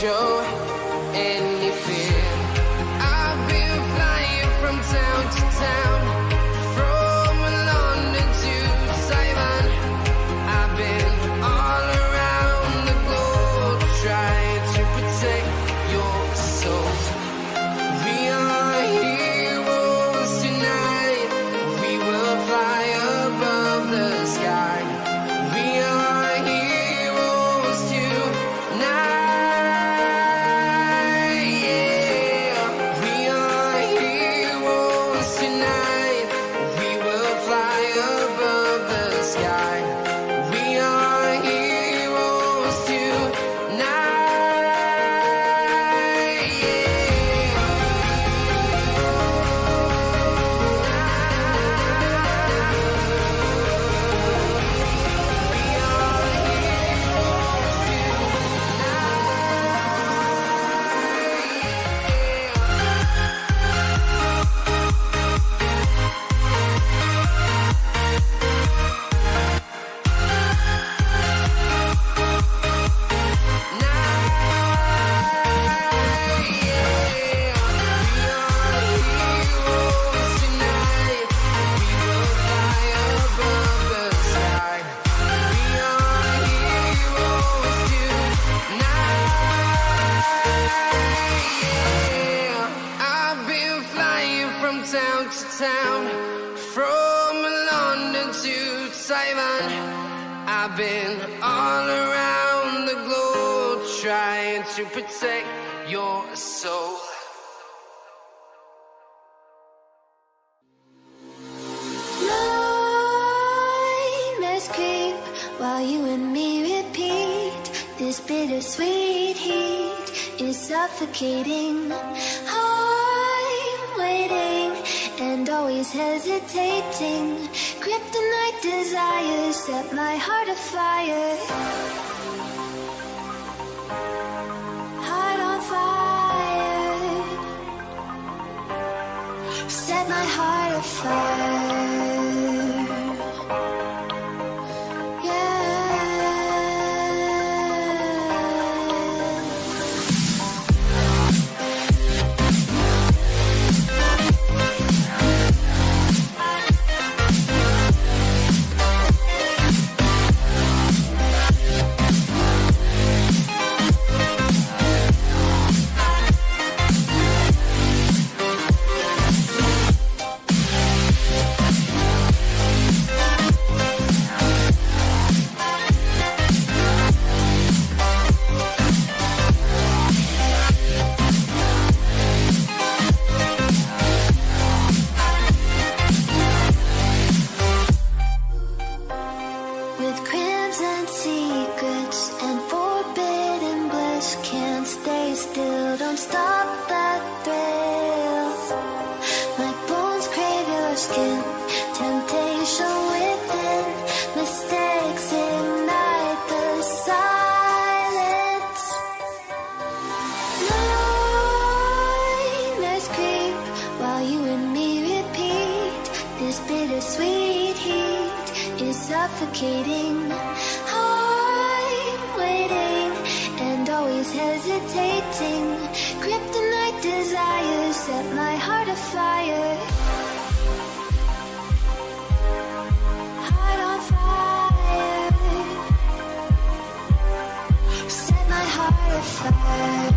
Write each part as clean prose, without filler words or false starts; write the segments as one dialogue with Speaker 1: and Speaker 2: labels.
Speaker 1: show any fear. I've been flying from town to town, from London to Taiwan. I've been all around the globe trying to protect your soul. We are heroes tonight. We will fly above the sky. We are heroes tonight. Yeah. We are heroes tonight. We will fly above the sky. We are heroes tonight. I've been flying from town to town, from London to Taiwan. I've been all around the globe trying to protect your soul.
Speaker 2: Nightmares creep while you and me repeat. This bittersweet heat is suffocating. I'm waiting and always hesitating. Kryptonite desires set my heart afire. Heart on fire. Set my heart afire. With crimson secrets and forbidden bliss, can't stay still, don't stop that thrill. My bones crave your skin, temptation within, mistakes ignite the silence. Nightmares creep while you and me repeat. This bittersweet heat is suffocating. I'm waiting and always hesitating. Kryptonite desires set my heart afire. Heart on fire. Set my heart afire.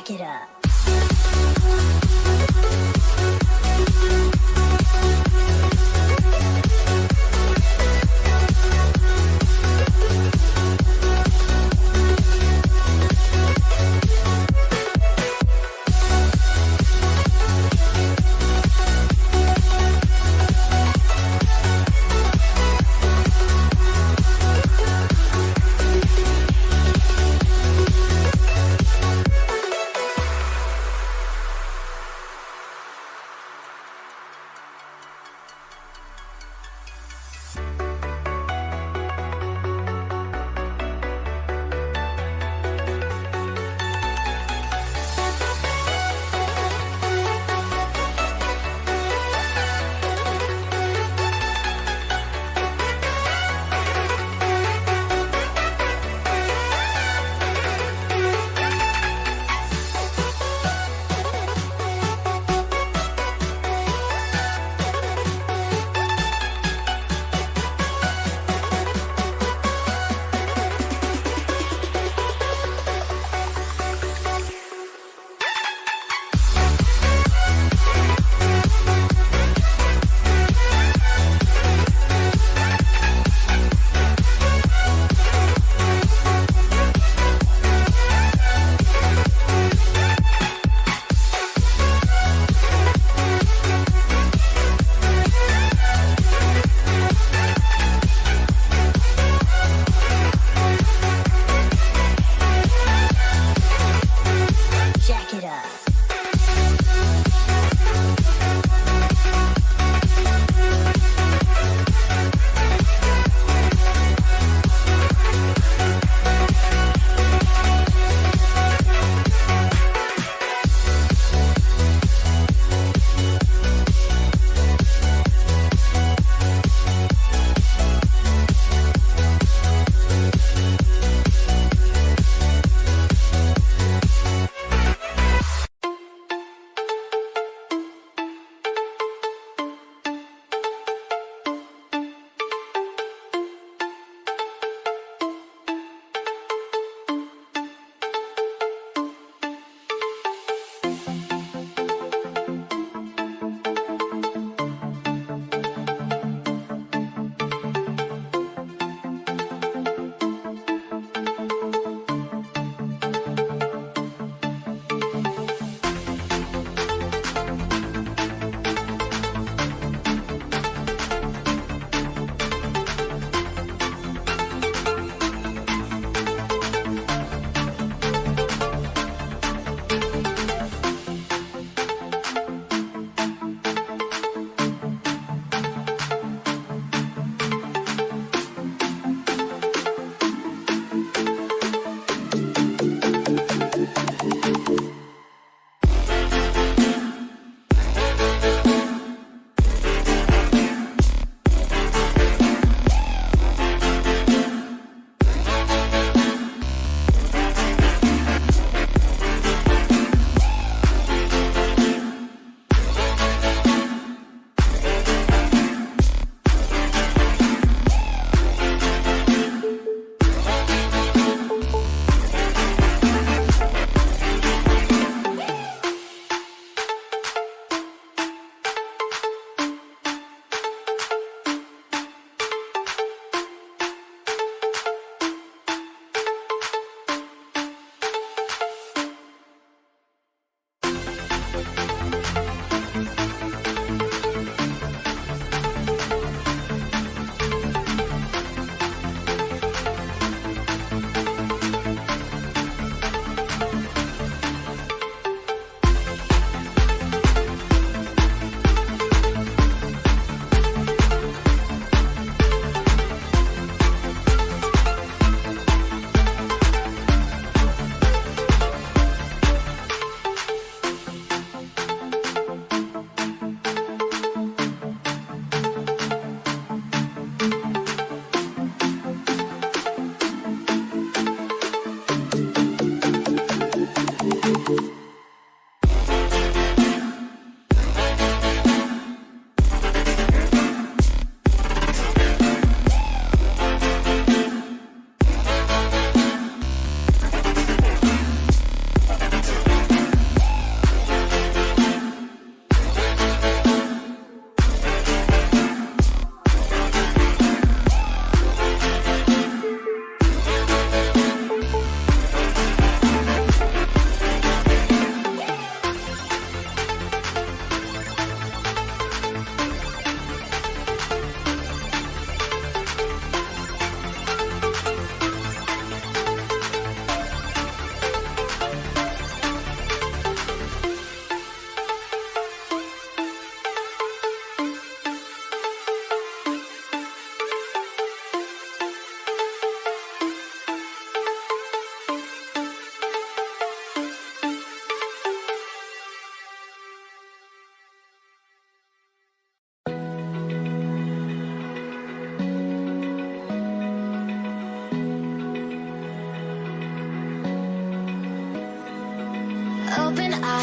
Speaker 3: Back it up.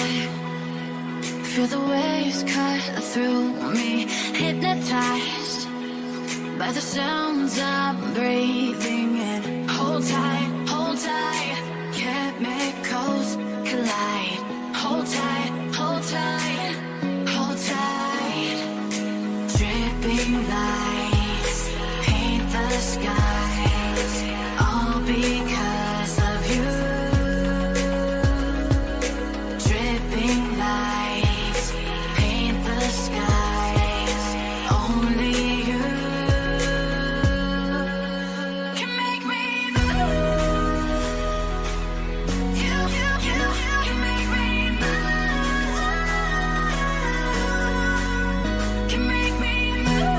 Speaker 2: sky. Feel the waves cut through me, hypnotized by the sounds I'm breathing in. Hold tight, chemicals collide. Hold tight, hold tight, hold tight. Dripping lights paint the skies, all because of you. Dripping lights paint the skies, only you can make me move. You can make me move. Can make me move.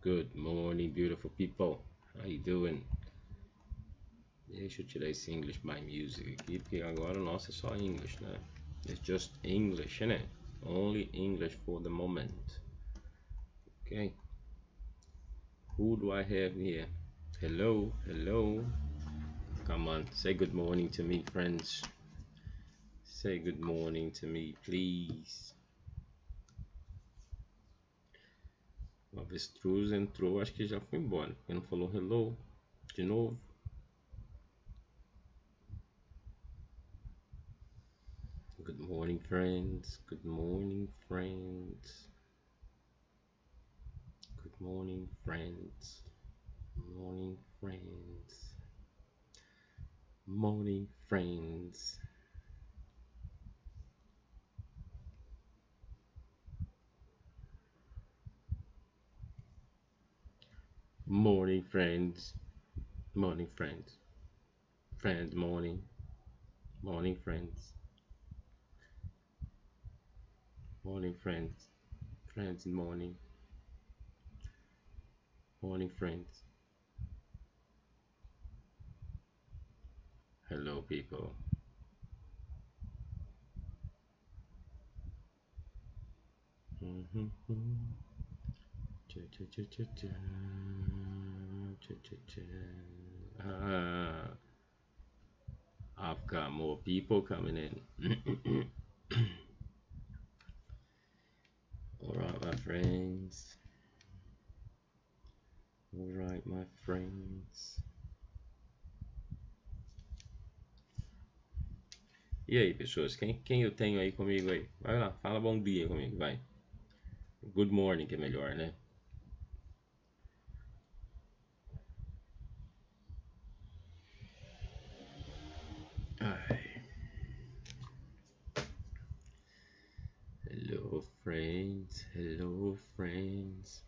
Speaker 3: Good morning, beautiful people. How you doing? Deixa eu tirar esse English by Music aqui, porque agora o nosso é só English, né? It's just English, né? Only English for the moment. Okay. Who do I have here? Hello, hello. Come on, say good morning to me, friends. Say good morning to me, please. O avestruz entrou, acho que já foi embora. Ele não falou hello de novo. Good morning, friends. Good morning, friends. Good morning, friends. Morning, friends. Morning, friends. Morning, friends. Morning, friends. Friends, morning. Morning, friends. Morning, friends. Friends, morning. Morning, friends. Hello, people. I've got more people coming in. All right, my friends. All right, my friends. E aí, pessoas, quem eu tenho aí comigo aí? Vai lá, fala bom dia comigo, vai. Good morning, que é melhor, né? Ai. Hello, friends. Hello, friends.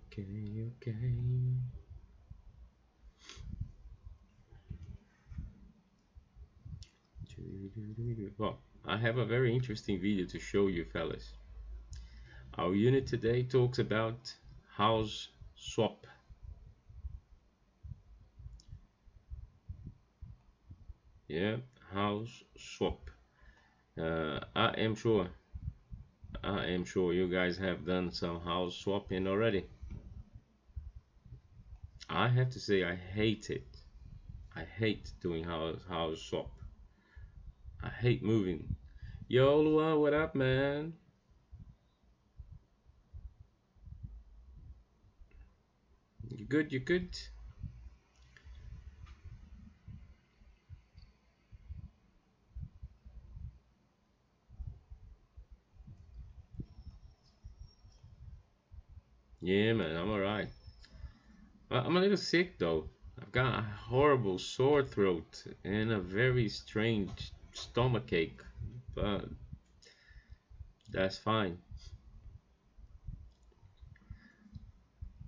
Speaker 3: Okay. Well, I have a very interesting video to show you, fellas. Our unit today talks about house swap. Yeah, house swap. I am sure you guys have done some house swapping already. I have to say I hate it. I hate doing house swap. I hate moving. Yo, Luan, what up, man? You good? You good? Yeah, man, I'm alright. I'm a little sick though. I've got a horrible sore throat and a very strange stomachache, but that's fine.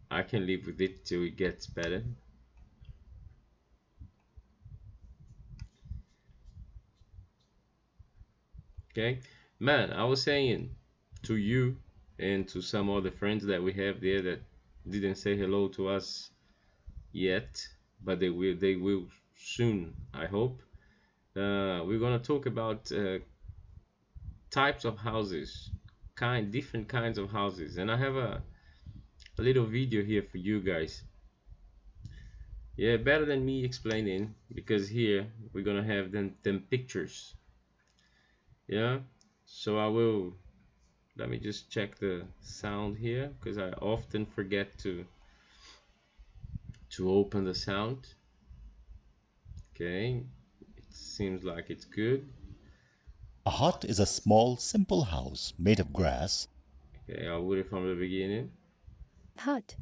Speaker 3: I can live with it till it gets better. Okay, man, I was saying to you and to some other friends that we have there that didn't say hello to us yet, but they will soon, I hope. We're gonna talk about types of houses, different kinds of houses, and I have a little video here for you guys. Yeah, better than me explaining, because here we're gonna have them pictures. Yeah, so I will, let me just check the sound here, because I often forget to open the sound. Okay, it seems like it's good.
Speaker 4: A hut is a small, simple house made of grass.
Speaker 3: Okay, I'll read it from the beginning.
Speaker 1: Hut.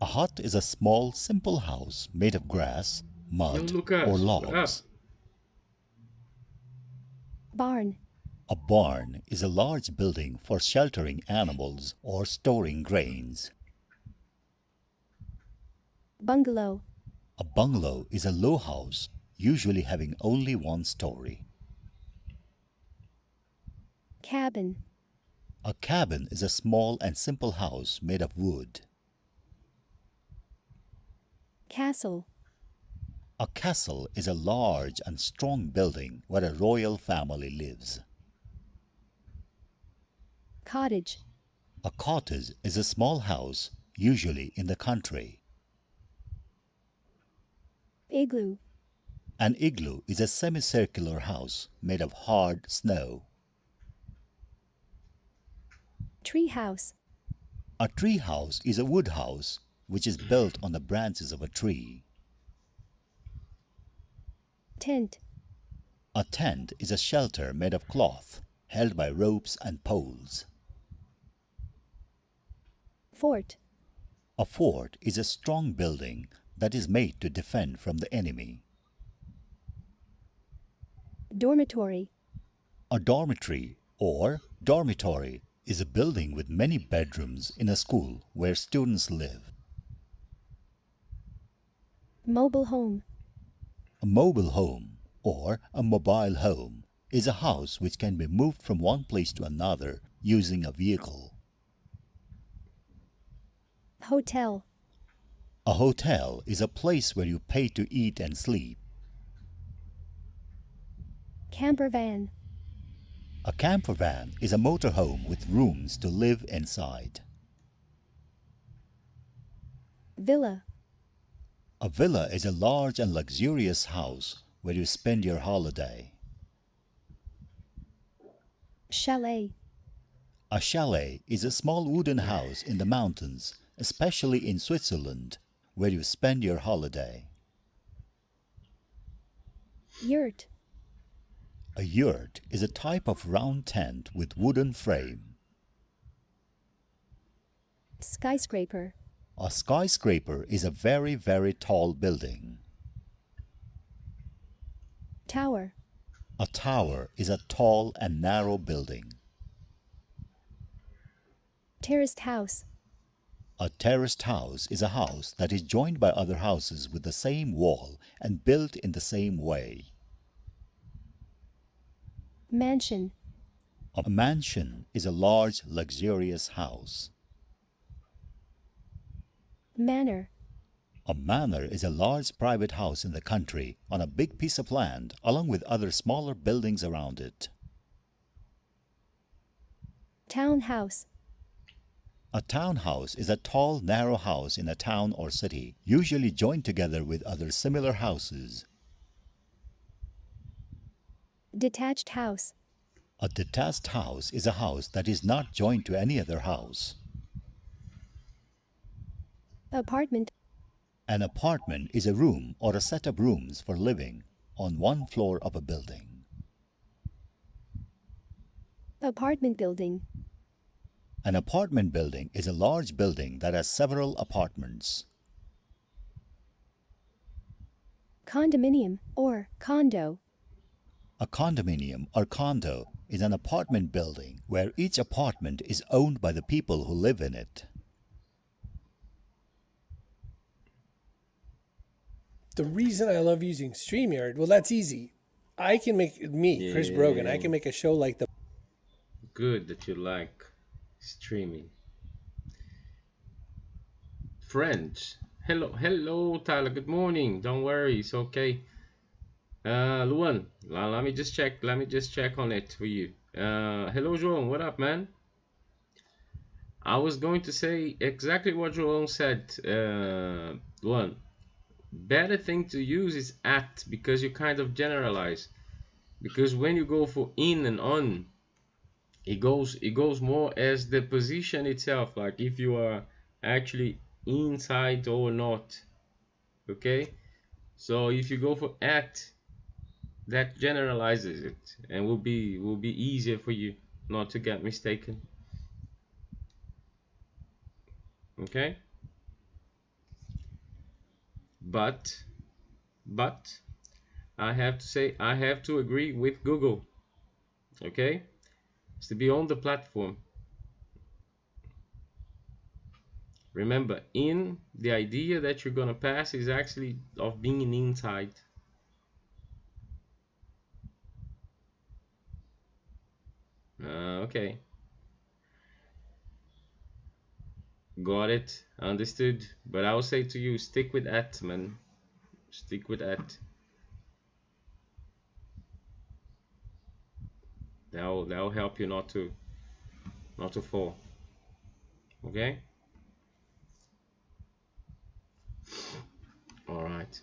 Speaker 4: A hut is a small, simple house made of grass,
Speaker 3: Yo,
Speaker 4: mud, or
Speaker 3: Lucas, what up?
Speaker 4: logs.
Speaker 1: Barn.
Speaker 4: A barn is a large building for sheltering animals or storing grains.
Speaker 1: Bungalow.
Speaker 4: A bungalow is a low house, usually having only one story.
Speaker 1: Cabin.
Speaker 4: A cabin is a small and simple house made of wood.
Speaker 1: Castle.
Speaker 4: A castle is a large and strong building where a royal family lives.
Speaker 1: Cottage.
Speaker 4: A cottage is a small house, usually in the country.
Speaker 1: Igloo.
Speaker 4: An igloo is a semicircular house made of hard snow.
Speaker 1: Tree house.
Speaker 4: A tree house is a wood house which is built on the branches of a tree.
Speaker 1: Tent.
Speaker 4: A tent is a shelter made of cloth, held by ropes and poles.
Speaker 1: Fort.
Speaker 4: A fort is a strong building that is made to defend from the enemy.
Speaker 1: Dormitory.
Speaker 4: A dormitory or dormitory is a building with many bedrooms in a school where students live.
Speaker 1: Mobile home.
Speaker 4: A mobile home or a mobile home is a house which can be moved from one place to another using a vehicle.
Speaker 1: Hotel.
Speaker 4: A hotel is a place where you pay to eat and sleep.
Speaker 1: Camper van.
Speaker 4: A camper van is a motorhome with rooms to live inside.
Speaker 1: Villa.
Speaker 4: A villa is a large and luxurious house where you spend your holiday.
Speaker 1: Chalet.
Speaker 4: A chalet is a small wooden house in the mountains, especially in Switzerland, where you spend your holiday.
Speaker 1: Yurt.
Speaker 4: A yurt is a type of round tent with wooden frame.
Speaker 1: Skyscraper.
Speaker 4: A skyscraper is a very, very tall building.
Speaker 1: Tower.
Speaker 4: A tower is a tall and narrow building.
Speaker 1: Terraced house.
Speaker 4: A terraced house is a house that is joined by other houses with the same wall and built in the same way.
Speaker 1: Mansion.
Speaker 4: A mansion is a large, luxurious house.
Speaker 1: Manor.
Speaker 4: A manor is a large private house in the country on a big piece of land along with other smaller buildings around it.
Speaker 1: Townhouse.
Speaker 4: A townhouse is a tall, narrow house in a town or city, usually joined together with other similar houses.
Speaker 1: Detached house.
Speaker 4: A detached house is a house that is not joined to any other house.
Speaker 1: Apartment.
Speaker 4: An apartment is a room or a set of rooms for living on one floor of a building.
Speaker 1: Apartment building.
Speaker 4: An apartment building is a large building that has several apartments.
Speaker 1: Condominium or condo.
Speaker 4: A condominium or condo is an apartment building where each apartment is owned by the people who live in it.
Speaker 5: The reason I love using StreamYard, well, that's easy. I can make Chris Brogan, I can make a show like the
Speaker 3: Good that you like streaming. Friends, hello Tyler, good morning. Don't worry, it's okay. Luan, let me just check on it for you. Hello, João. What up, man? I was going to say exactly what João said. One better thing to use is at, because you kind of generalize. Because when you go for in and on, it goes more as the position itself, like if you are actually inside or not. Okay, so if you go for at, that generalizes it and will be easier for you not to get mistaken. Okay, but I have to say, I have to agree with Google. Okay, it's to be on the platform. Remember, in the idea that you're gonna pass is actually of being inside. Okay, got it, understood. But I will say to you, stick with at, man. Stick with at. That'll help you not to fall. Okay. All right.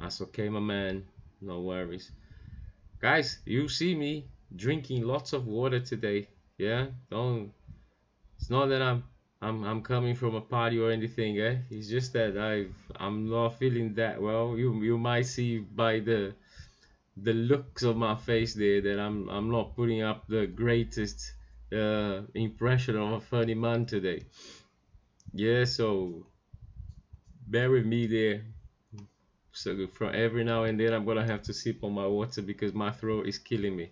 Speaker 3: That's okay, my man. No worries, guys. You see me drinking lots of water today. Yeah. Don't. It's not that I'm coming from a party or anything. It's just that I'm not feeling that well. You might see by the looks of my face there that I'm not putting up the greatest impression of a funny man today. Yeah, so bear with me there. So from every now and then I'm gonna have to sip on my water because my throat is killing me.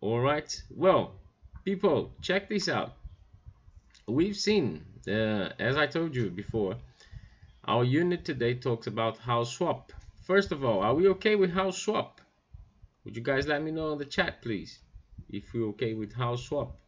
Speaker 3: All right, well, people, check this out. We've seen, as I told you before, our unit today talks about house swap. First of all, are we okay with house swap? Would you guys let me know in the chat, please, if you're okay with house swap?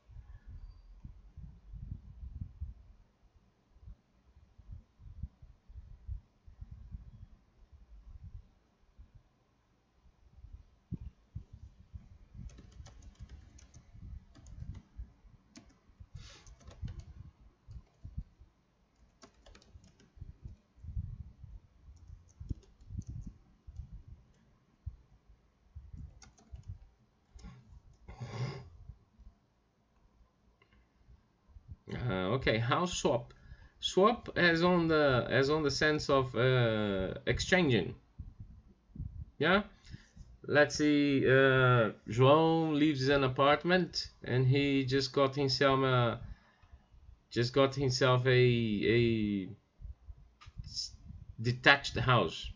Speaker 3: Okay, house swap. Swap as on the sense of exchanging. Yeah. Let's see. João lives in an apartment and he just got himself a detached house.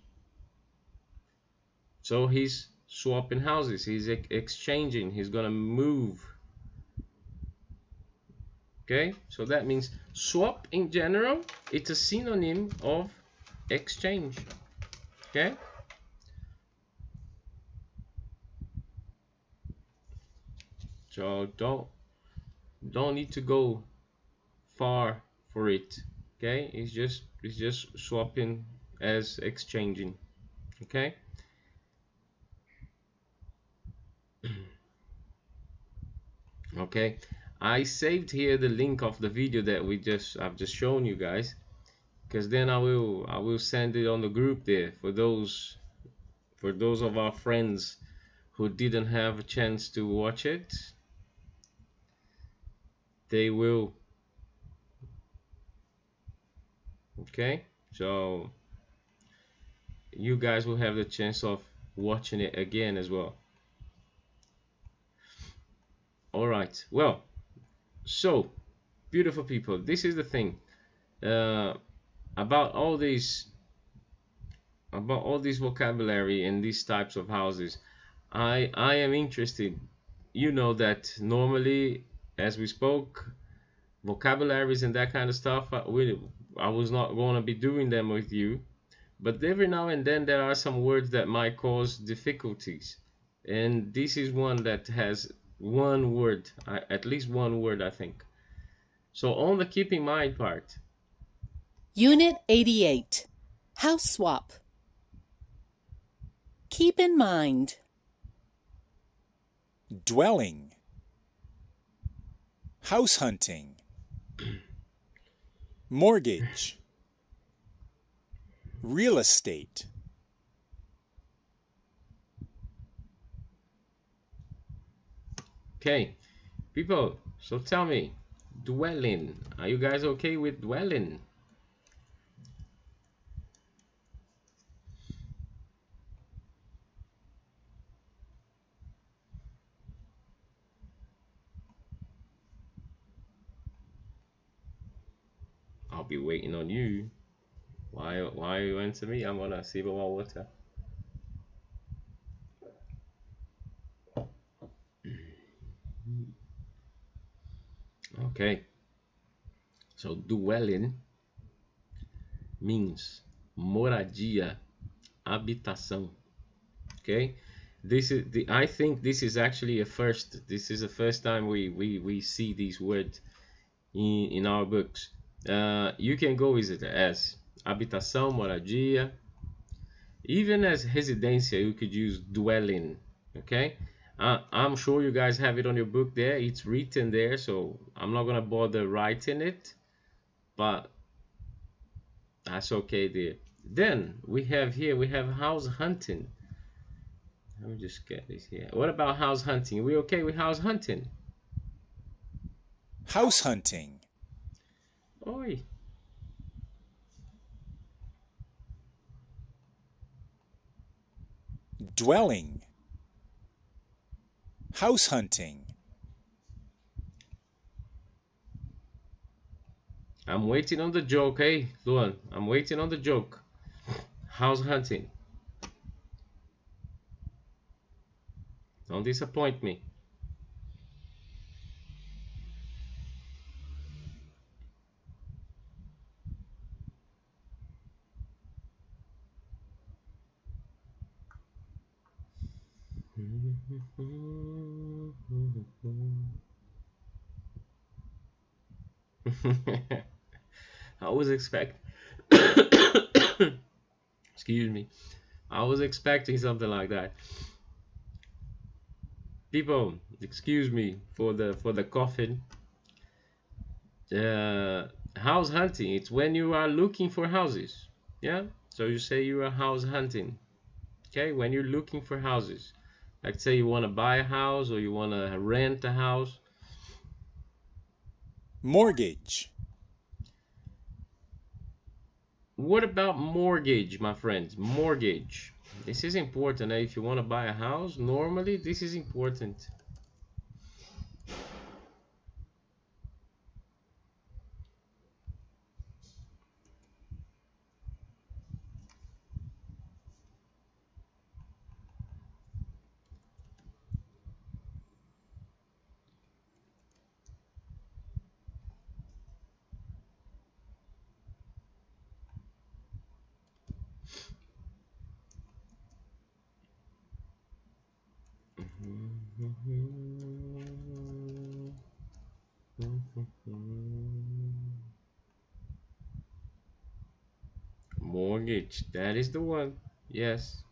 Speaker 3: So he's swapping houses. He's exchanging. He's gonna move. Okay, so that means swap in general, it's a synonym of exchange. Okay, so don't need to go far for it. Okay, it's just swapping as exchanging. Okay. Okay, I saved here the link of the video that I've just shown you guys, because then I will send it on the group there for those of our friends who didn't have a chance to watch it. They will. Okay, so you guys will have the chance of watching it again as well. All right, well, so beautiful people, this is the thing about all these vocabulary and these types of houses. I am interested. You know that normally, as we spoke, vocabularies and that kind of stuff, I was not going to be doing them with you, but every now and then there are some words that might cause difficulties, and this is one that has one word, at least one word, I think. So on the keep in mind part,
Speaker 6: Unit 88, House Swap. keep in mind.
Speaker 7: Dwelling. House hunting. Mortgage. Real estate.
Speaker 3: Okay, people, so tell me, dwelling. Are you guys okay with dwelling? I'll be waiting on you. Why you answer me? I'm gonna sip of my water. Okay, so dwelling means moradia, habitação. Okay, this is the. I think this is actually a first. This is the first time we see these words in our books. You can go with it as habitação, moradia. Even as residência, you could use dwelling. Okay, I'm sure you guys have it on your book there. It's written there, so I'm not gonna bother writing it, but that's okay there. Then we have house hunting. Let me just get this here. What about house hunting? Are we okay with house hunting?
Speaker 7: House hunting.
Speaker 3: Oi.
Speaker 7: Dwelling. House hunting.
Speaker 3: I'm waiting on the joke, hey, Luan. I'm waiting on the joke. House hunting. Don't disappoint me. I was expect excuse me. I was expecting something like that. People, excuse me for the coughing. House hunting, it's when you are looking for houses. Yeah? So you say you are house hunting. Okay, when you're looking for houses. Like say you want to buy a house or you want to rent a house.
Speaker 7: Mortgage.
Speaker 3: What about mortgage, my friends? Mortgage. This is important. If you want to buy a house, normally this is important. Mortgage, that is the one. Yes.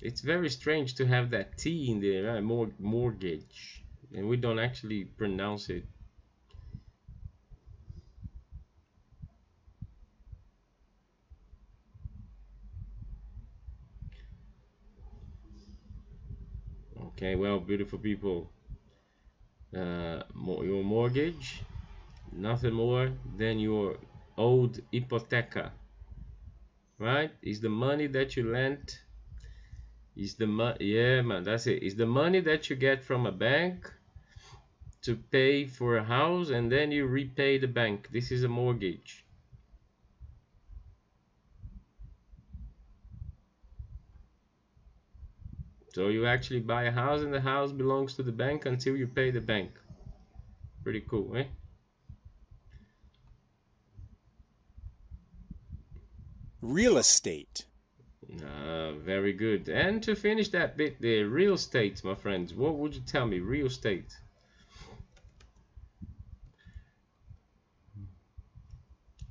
Speaker 3: It's very strange to have that T in there, right? Mortgage. And we don't actually pronounce it. Okay, well, beautiful people. Your mortgage, nothing more than your old hipoteca, right? Is the money that you lent. Is the yeah, man, that's it. Is the money that you get from a bank to pay for a house and then you repay the bank. This is a mortgage. So you actually buy a house and the house belongs to the bank until you pay the bank. Pretty cool, eh?
Speaker 7: Real estate.
Speaker 3: Very good. And to finish that bit there, real estate, my friends. What would you tell me? Real estate.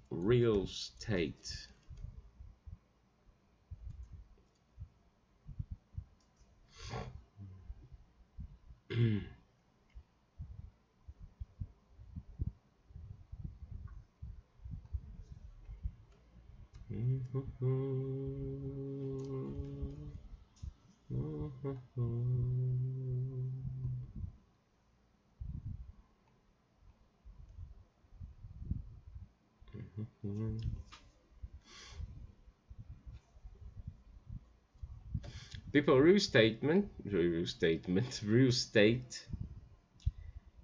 Speaker 3: Real estate. People, real state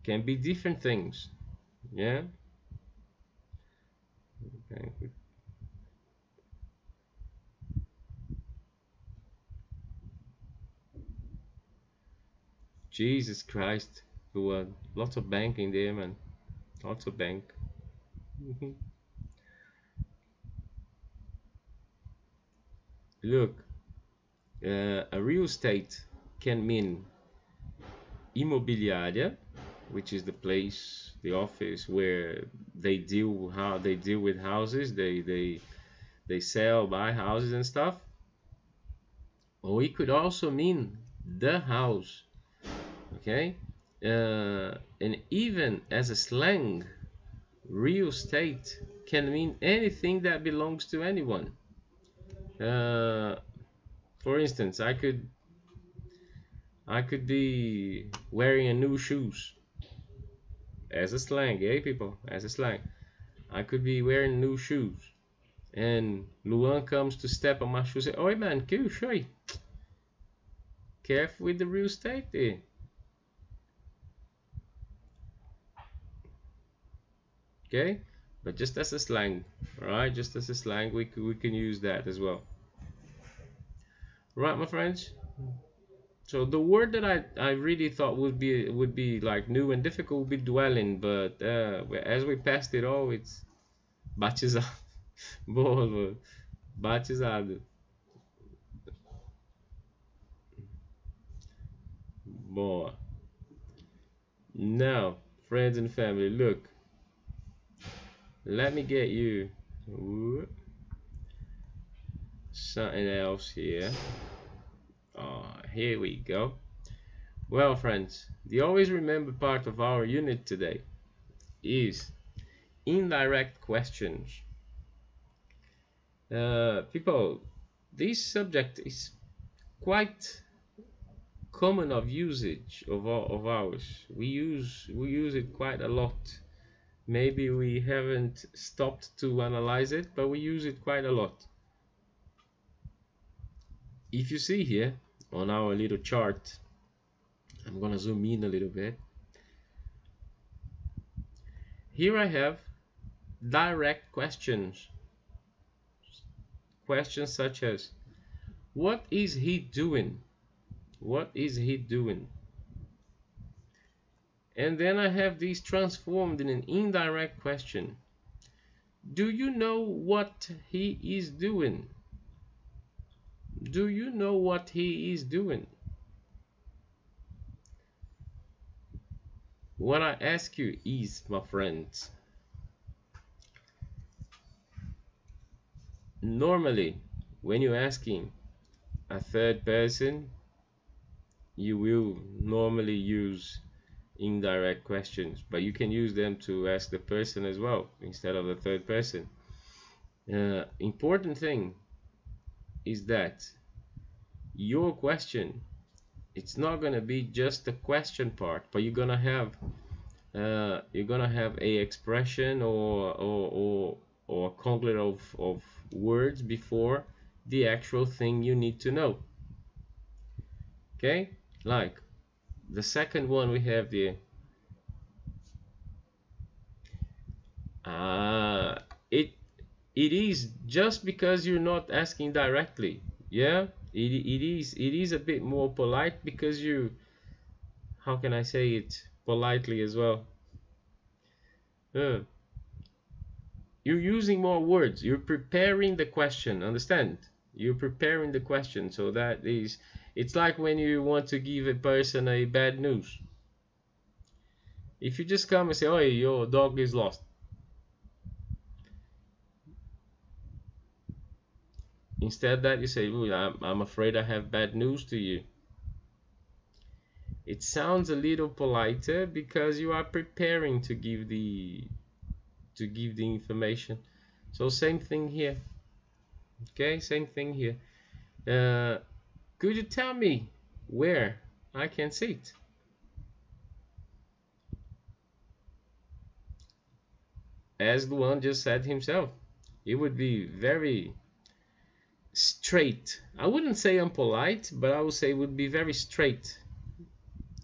Speaker 3: can be different things. Yeah. Okay. Jesus Christ, lots of banking there, man. Lots of bank. Look, a real estate can mean imobiliária, which is the place, the office where they deal with houses. They sell, buy houses and stuff. Or it could also mean the house. Okay, and even as a slang, real estate can mean anything that belongs to anyone. For instance, I could be wearing a new shoes as a slang, eh, people? As a slang, I could be wearing new shoes, and Luan comes to step on my shoes. Say, "Oi, man, que show? Careful with the real estate there." Okay, but just as a slang, all right? Just as a slang, we can use that as well. Right, my friends. So the word that I really thought would be like new and difficult would be dwelling, but as we passed it all, it's batizado. Boa, batizado. Boa. Now, friends and family, look. Let me get you something else here. Here we go. Well, friends, the always remember part of our unit today is indirect questions. People, this subject is quite common of usage of ours. We use it quite a lot. Maybe we haven't stopped to analyze it, but we use it quite a lot. If you see here on our little chart, I'm gonna zoom in a little bit. Here I have direct questions. Questions such as, what is he doing? What is he doing? And then I have these transformed in an indirect question. Do you know what he is doing? Do you know what he is doing? What I ask you is, my friends, normally when you're asking a third person, you will normally use indirect questions, but you can use them to ask the person as well instead of the third person. Important thing is that your question, it's not gonna be just the question part, but you're gonna have a expression or a conglomerate of words before the actual thing you need to know. Okay, like the second one we have there. It is just because you're not asking directly. Yeah, it is a bit more polite because you, how can I say it politely as well? You're using more words. You're preparing the question. Understand? You're preparing the question. So that is, it's like when you want to give a person a bad news. If you just come and say, "Oh, your dog is lost," instead that you say, "I'm afraid I have bad news to you." it sounds a little politer because you are preparing to give the information. So same thing here. Okay, same thing here. Could you tell me where I can sit? As Luan just said himself, it would be very straight. I wouldn't say unpolite, but I would say it would be very straight.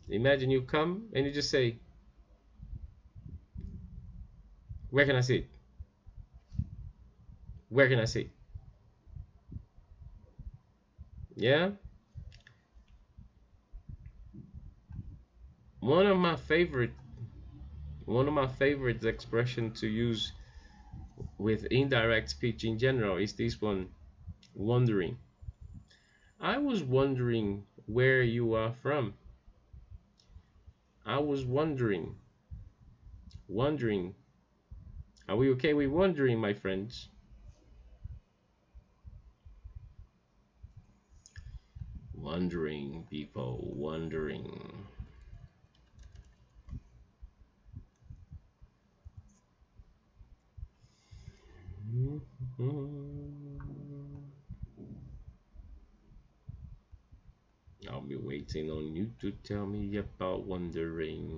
Speaker 3: Imagine you come and you just say, where can I sit? Where can I sit? Yeah. One of my favorite expressions to use with indirect speech in general is this one, wondering. I was wondering where you are from. I was wondering. Wondering. Are we okay with wondering, my friends? Wondering, people, wondering. I'll be waiting on you to tell me about wondering.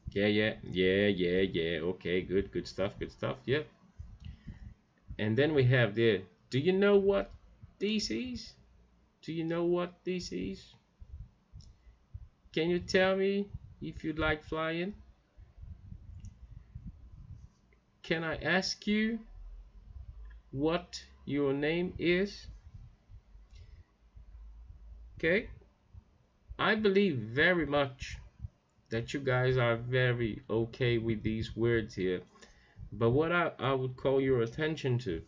Speaker 3: Yeah. Okay, good stuff, yeah. And then we have the, do you know what this is? Do you know what this is? Can you tell me if you like flying? Can I ask you what your name is? Okay, I believe very much that you guys are very okay with these words here, but what I would call your attention to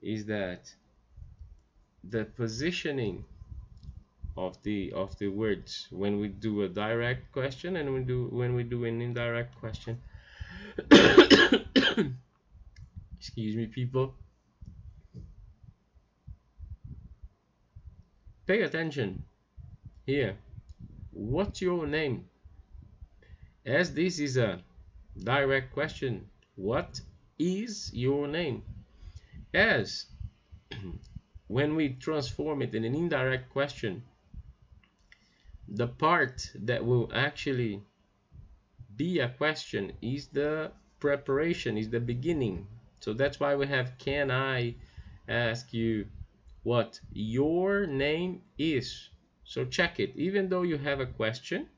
Speaker 3: is that the positioning of the words when we do a direct question and when we do an indirect question. Excuse me, people. Pay attention here. What's your name? As this is a direct question, what is your name? As when we transform it in an indirect question, the part that will actually be a question is the preparation, is the beginning. So that's why we have, can I ask you what your name is? So check it. Even though you have a question,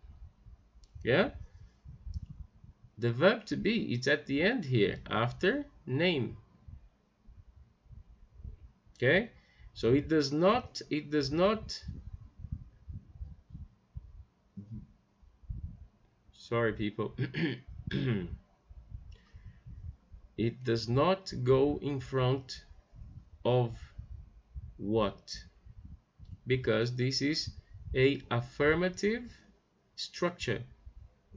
Speaker 3: yeah, the verb to be, it's at the end here after name. Okay, so it does not sorry, people. It does not go in front of what, because this is a affirmative structure.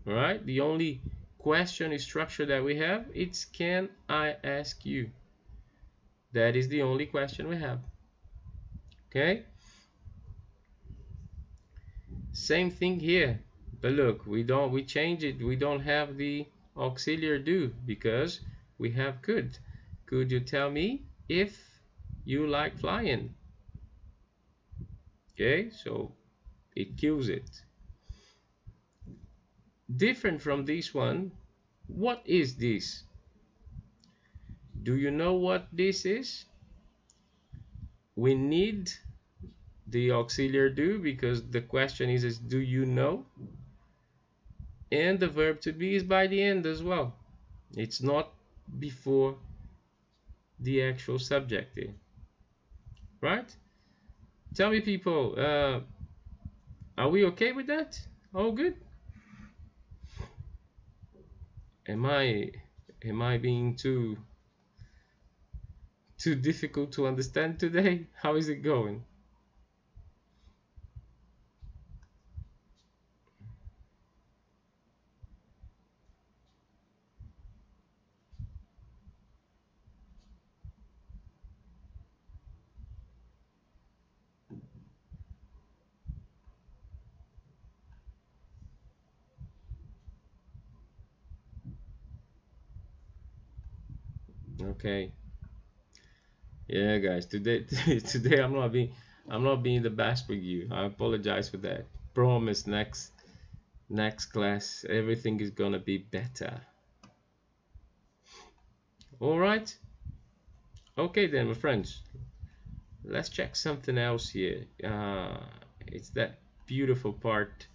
Speaker 3: All right, the only question structure that we have, it's can I ask you? That is the only question we have. Okay, same thing here, but look, we change it. We don't have the auxiliary do because we have could. Could you tell me if you like flying? Okay, so it kills it. Different from this one, what is this? Do you know what this is? We need the auxiliary do because the question is do you know? And the verb to be is by the end as well. It's not before the actual subject here. Right? Tell me, people, Are we okay with that? All good? Am I being too difficult to understand today? How is it going? Okay. Yeah, guys. Today I'm not being the best with you. I apologize for that. Promise next class everything is gonna be better. All right. Okay then, my friends. Let's check something else here. It's that beautiful part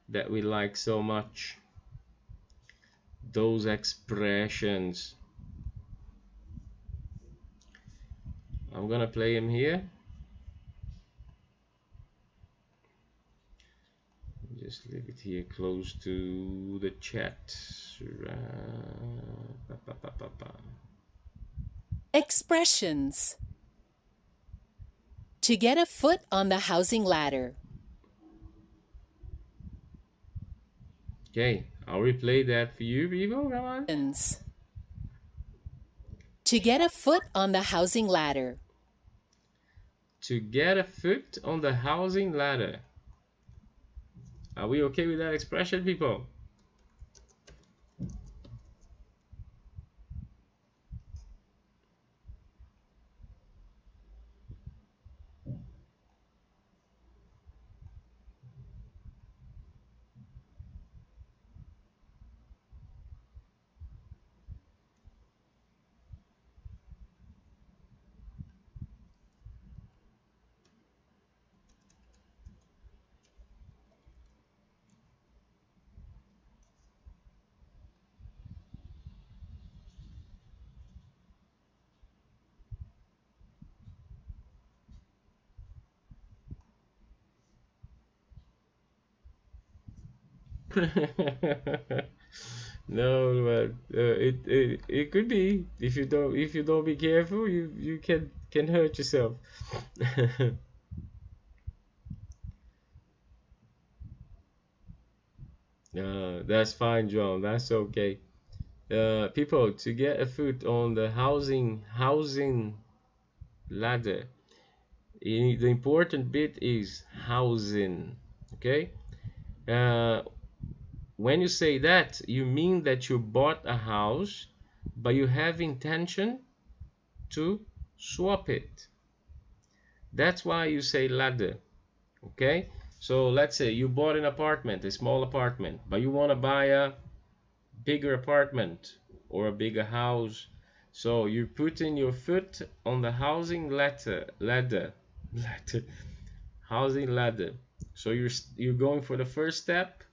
Speaker 3: that we like so much. Those expressions. I'm gonna play him here. Just leave it here close to the chat.
Speaker 6: Expressions. To get a foot on the housing ladder.
Speaker 3: Okay, I'll replay that for you, people. Come on.
Speaker 6: To get a foot on the housing ladder.
Speaker 3: To get a foot on the housing ladder. Are we okay with that expression, people? No, but it could be if you don't be careful, you can hurt yourself. That's fine, John. That's okay. People, to get a foot on the housing ladder, the important bit is housing. Okay. When you say that, you mean that you bought a house, but you have intention to swap it. That's why you say ladder. Okay. So let's say you bought an apartment, a small apartment, but you want to buy a bigger apartment or a bigger house. So you're putting your foot on the housing ladder, housing ladder. So you're going for the first step,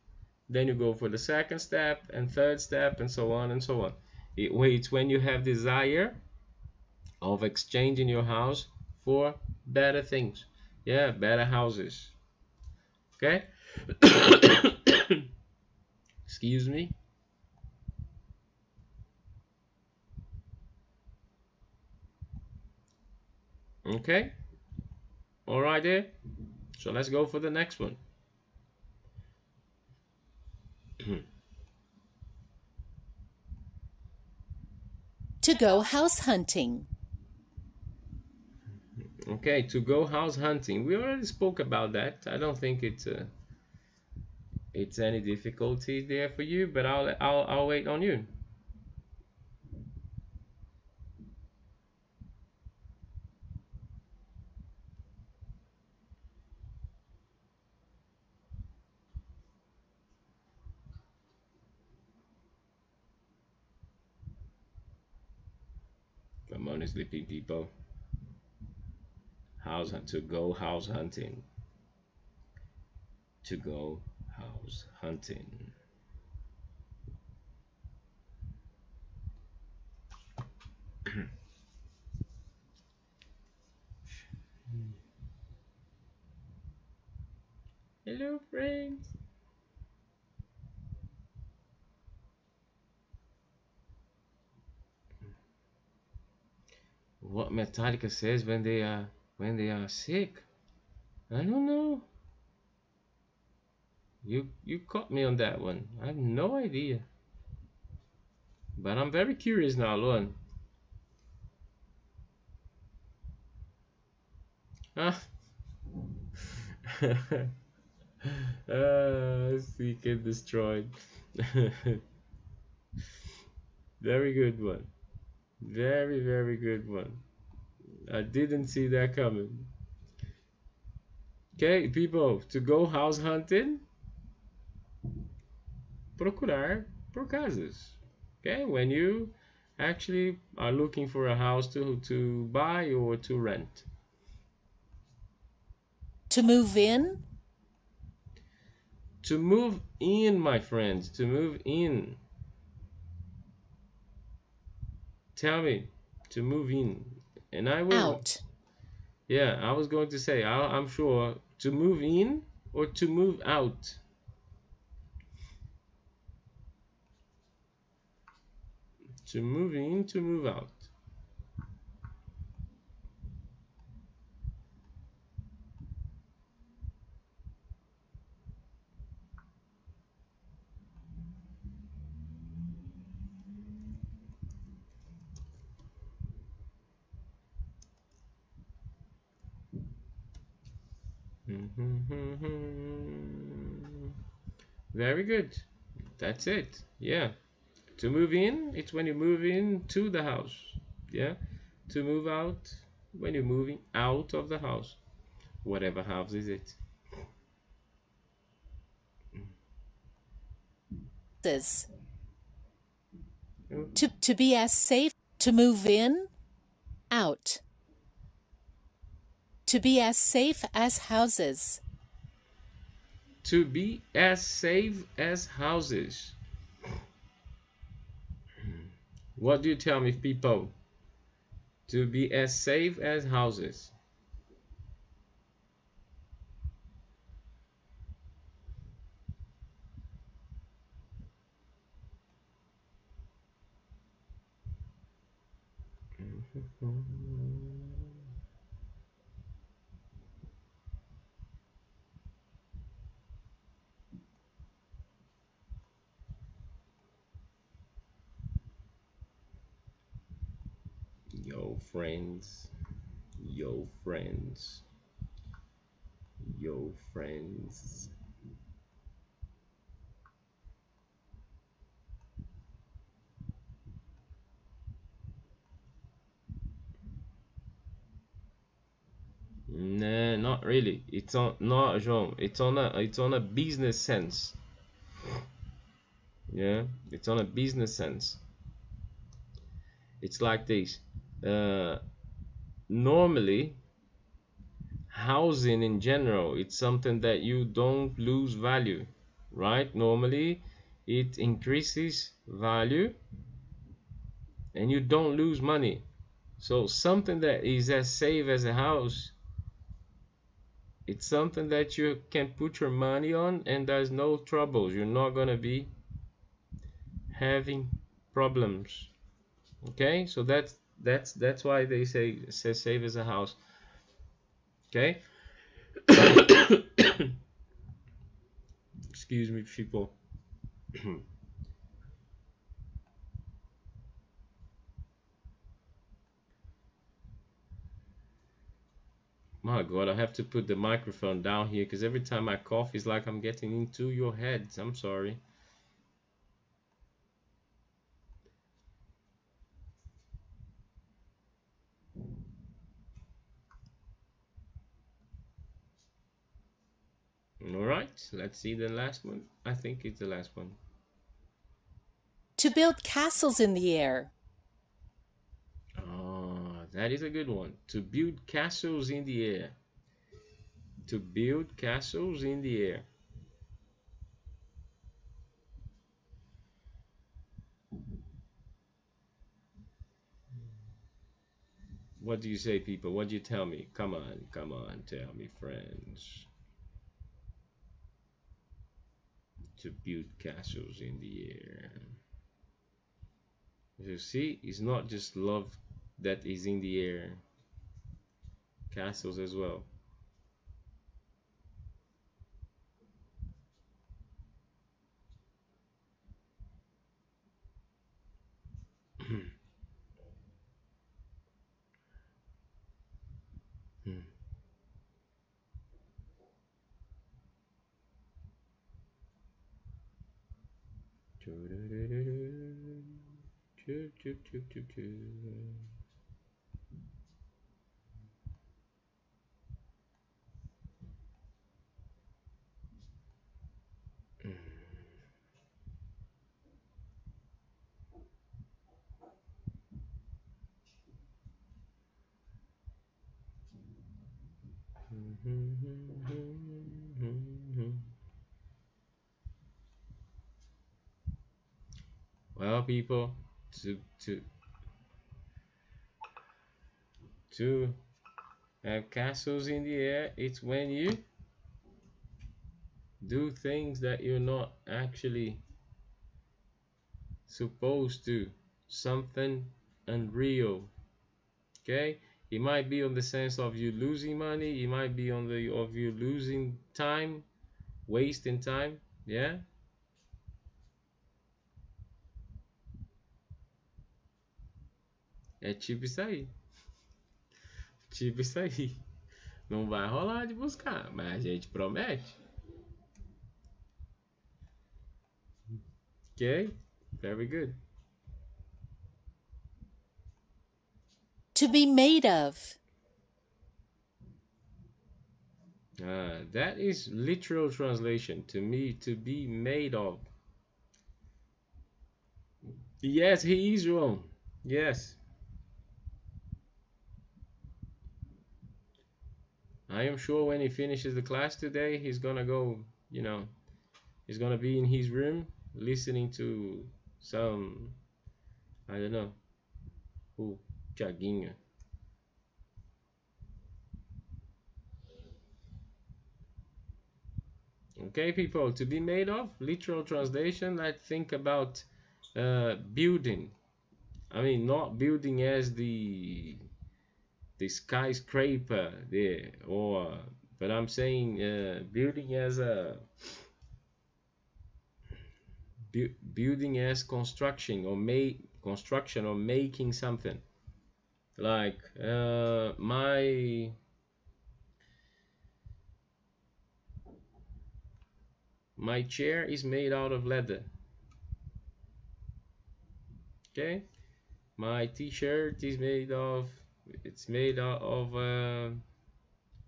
Speaker 3: then you go for the second step and third step and so on and so on. It's when you have desire of exchanging your house for better things. Yeah, better houses. Okay. Excuse me. Okay. All right there. So let's go for the next one.
Speaker 6: To go house hunting.
Speaker 3: Okay, to go house hunting. We already spoke about that. I don't think it's any difficulty there for you, but I'll wait on you. Come on, sleeping people. To go house hunting. To go house hunting. Hello, friends. What Metallica says when they are sick? I don't know. You caught me on that one. I have no idea. But I'm very curious now, Luan. Ah. Seek and destroyed. Very good one. Very, very good one. I didn't see that coming. Okay, people, to go house hunting, procurar por casas. Okay, when you actually are looking for a house to buy or to rent.
Speaker 6: To move in?
Speaker 3: To move in, my friends, to move in. Tell me, to move in. And I will.
Speaker 6: Out.
Speaker 3: Yeah, I was going to say, I'm sure, to move in or to move out. To move in, to move out. Very good. That's it. Yeah. To move in, it's when you move in to the house. Yeah. To move out, when you're moving out of the house. Whatever house is it.
Speaker 6: This. To be as safe. To move in? Out. To be as safe as houses.
Speaker 3: To be as safe as houses. What do you tell me, people? To be as safe as houses. Yo, friends. Yo, friends. Yo, friends. Nah, not really. It's on not Jean. It's on a business sense. Yeah, it's on a business sense. It's like this. Uh, Normally, housing in general, it's something that you don't lose value, right? Normally, it increases value, and you don't lose money. So something that is as safe as a house, it's something that you can put your money on and there's no troubles. You're not gonna be having problems. Okay, so that's why they say safe as a house. Okay. Excuse me, people. My God, I have to put the microphone down here because every time I cough, it's like I'm getting into your heads. I'm sorry. All right, let's see the last one. I think it's the last one.
Speaker 6: To build castles in the air.
Speaker 3: Ah, that is a good one. To build castles in the air. To build castles in the air. What do you say, people? What do you tell me? Come on, tell me, friends. to build castles in the air. You see, it's not just love that is in the air, castles as well. Well, people, to to to have castles in the air, it's when you do things that you're not actually supposed to, something unreal. Okay, it might be on the sense of you losing money, it might be on the of you losing time, wasting time. Yeah, é tipo isso aí, tipo isso aí. Não vai rolar de buscar, mas a gente promete. Okay, very good.
Speaker 6: To be made of.
Speaker 3: That is literal translation to me, to be made of. Yes, he is wrong. Yes. I am sure when he finishes the class today, he's gonna go, he's gonna be in his room listening to some, I don't know, who, Chaguinha. Okay, people, to be made of, literal translation, let's think about building. I mean, not building as the skyscraper there, but I'm saying building as a building as construction or making something. Like my chair is made out of leather. Okay, my t-shirt is made of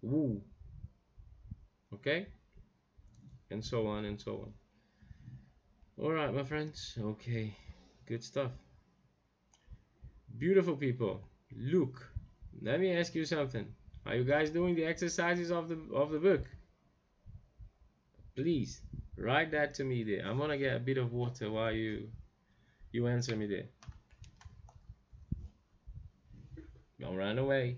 Speaker 3: wool. Okay, and so on and so on. All right, my friends. Okay, good stuff. Beautiful people. Look, let me ask you something. Are you guys doing the exercises of the book? Please write that to me there. I'm gonna get a bit of water while you answer me there. Don't run away.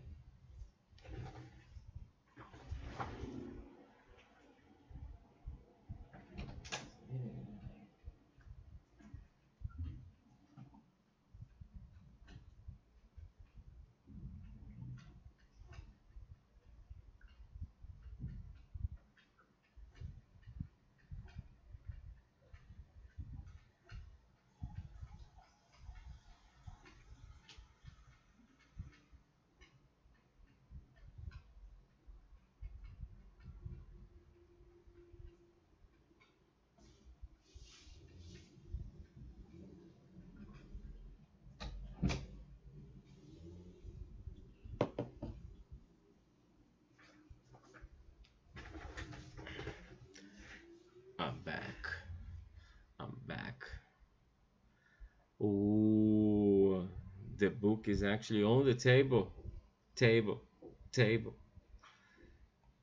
Speaker 3: I'm back. Oh, the book is actually on the table.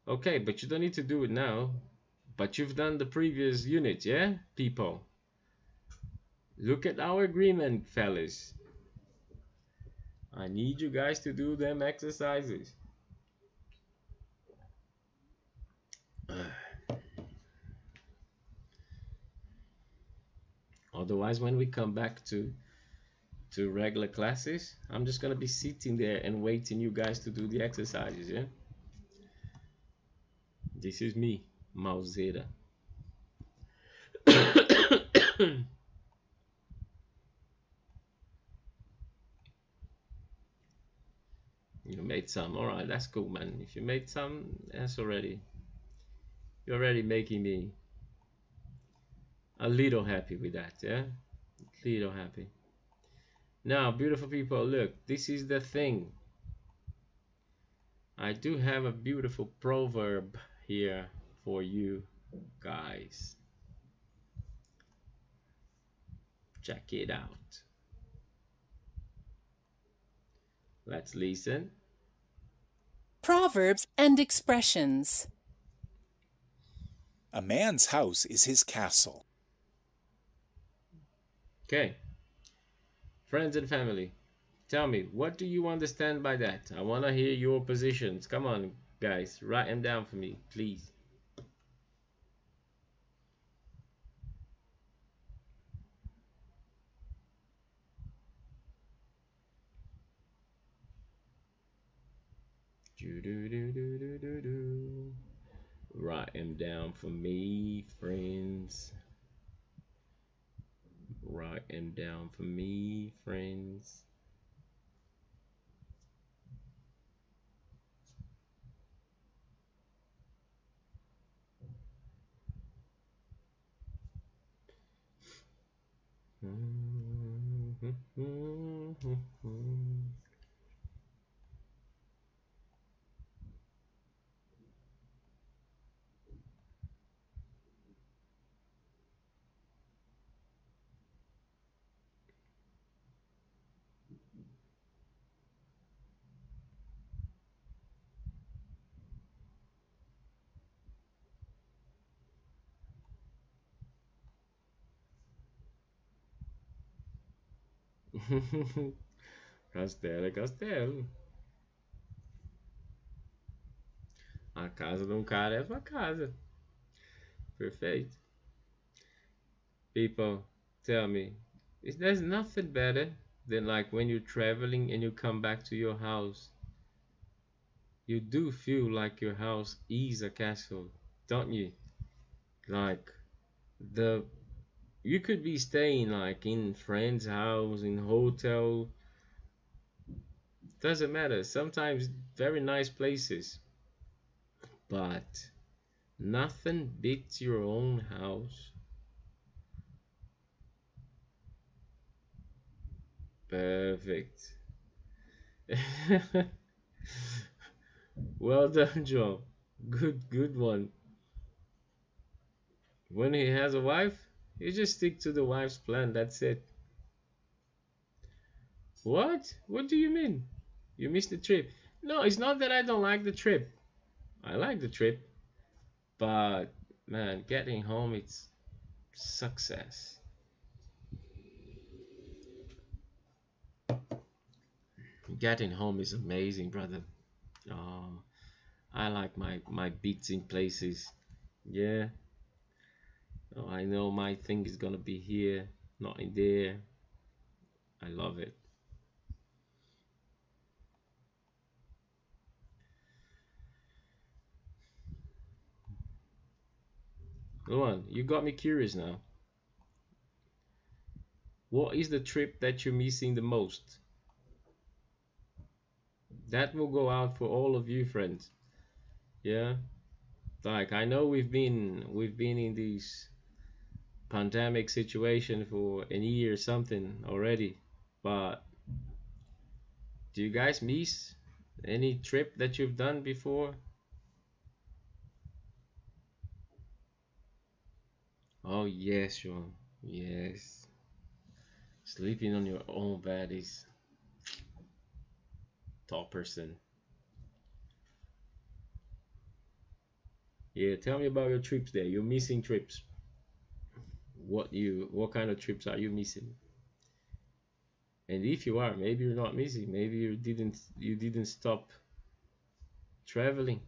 Speaker 3: Okay, but you don't need to do it now. But you've done the previous unit, yeah, people? Look at our agreement, fellas. I need you guys to do them exercises. Otherwise, when we come back to regular classes, I'm just gonna be sitting there and waiting you guys to do the exercises. Yeah. This is me, Mauzeda. You made some. All right, that's cool, man. If you made some, that's already. You're already making me a little happy with that. Yeah, a little happy. Now, beautiful people, look. This is the thing. I do have a beautiful proverb here for you guys. Check it out. Let's listen.
Speaker 6: Proverbs and expressions.
Speaker 7: A man's house is his castle.
Speaker 3: Okay. Friends and family, tell me, what do you understand by that? I want to hear your positions. Come on, guys, write them down for me, please. Write them down for me, friends. Write them down for me, friends. Castelo é castelo. A casa de um cara é a sua casa. Perfeito. People, tell me, there's nothing better than like when you're traveling and you come back to your house. You do feel like your house is a castle, don't you? Like you could be staying like in friend's house, in hotel. Doesn't matter. Sometimes very nice places, but nothing beats your own house. Perfect. Well done, Joe. Good one. When he has a wife, you just stick to the wife's plan. That's it. What? What do you mean? You missed the trip? No, it's not that I don't like the trip. I like the trip. But, man, getting home, it's success. Getting home is amazing, brother. I like my beats in places. Yeah. Oh, I know my thing is gonna be here, not in there. I love it. Go on, you got me curious now. What is the trip that you're missing the most? That will go out for all of you, friends. Yeah. Like I know we've been in this pandemic situation for a year or something already, but do you guys miss any trip that you've done before? Oh yes, Sean. Yes. Sleeping on your own bed is top person. Yeah, tell me about your trips there. You're missing trips. What kind of trips are you missing? And if you are, maybe you're not missing. Maybe you didn't stop traveling.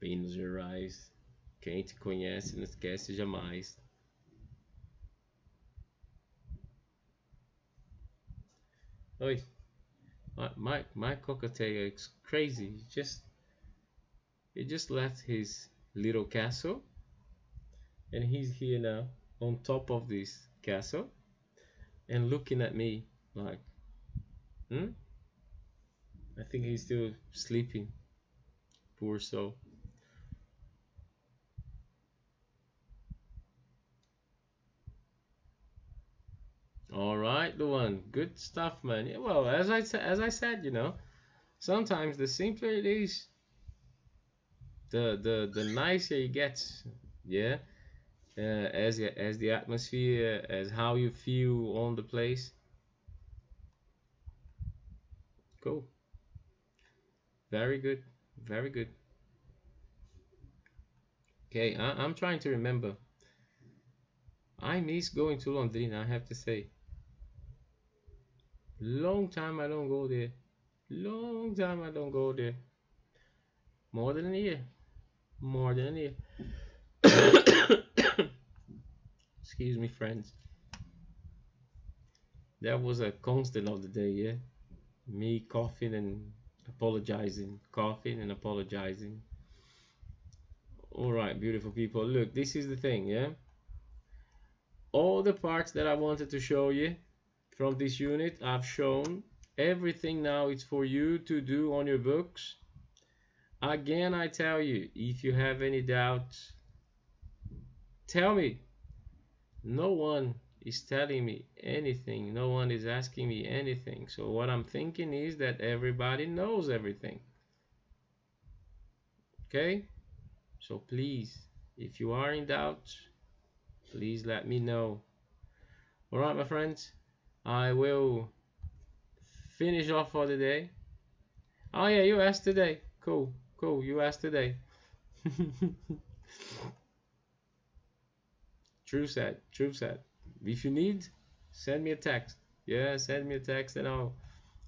Speaker 3: Minas Gerais. Quem te conhece não esquece jamais. Oi. My cockatiel is crazy. He just left his little castle, and he's here now on top of this castle and looking at me like, I think he's still sleeping. Poor soul. All right, the one. Good stuff, man. Yeah, well, as I said, you know, sometimes the simpler it is, the nicer it gets. Yeah. As the atmosphere, as how you feel on the place. Cool. Very good. Very good. Okay, I'm trying to remember. I miss going to Londrina, I have to say. Long time I don't go there. Long time I don't go there. More than a year. More than a year. Excuse me, friends. That was a constant of the day, yeah? Me coughing and apologizing. Coughing and apologizing. Alright, beautiful people. Look, this is the thing, yeah? All the parts that I wanted to show you from this unit, I've shown. Everything now is for you to do on your books. Again, I tell you, if you have any doubts, tell me. No one is telling me anything. No one is asking me anything. So what I'm thinking is that everybody knows everything. Okay? So please, if you are in doubt, please let me know. Alright, my friends, I will finish off for the day. Oh yeah, you asked today. Cool, cool, you asked today. True said, true said. If you need, send me a text. Yeah, send me a text and I'll,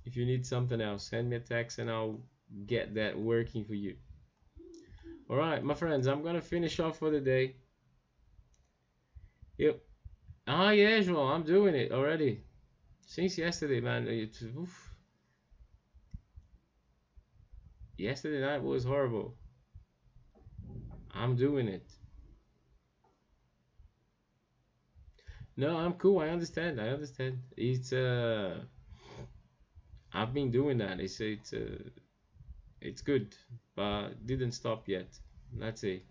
Speaker 3: if you need something else, send me a text and I'll get that working for you. Alright, my friends, I'm gonna finish off for the day. Yep. Ah, yeah, João, I'm doing it already. Since yesterday, man. Oof. Yesterday night was horrible. I'm doing it. No, I'm cool. I understand. I understand. It's I've been doing that. It's good, but didn't stop yet. Let's see.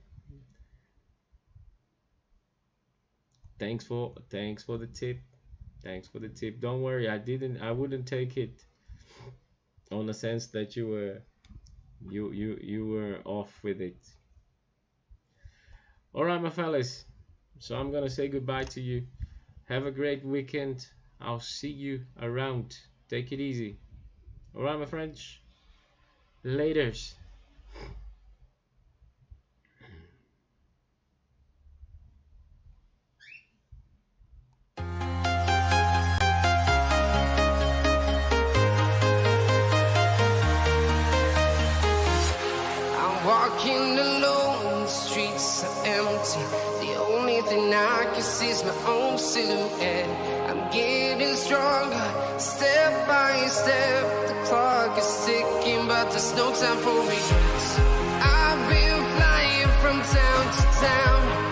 Speaker 3: Thanks for the tip. Thanks for the tip. Don't worry, I wouldn't take it on the sense that you were off with it. Alright, my fellas. So I'm gonna say goodbye to you. Have a great weekend. I'll see you around. Take it easy. Alright, my friends. Laters.
Speaker 1: Walking alone, the streets are empty. The only thing I can see is my own silhouette. I'm getting stronger, step by step. The clock is ticking, but there's no time for regrets. I've been flying from town to town,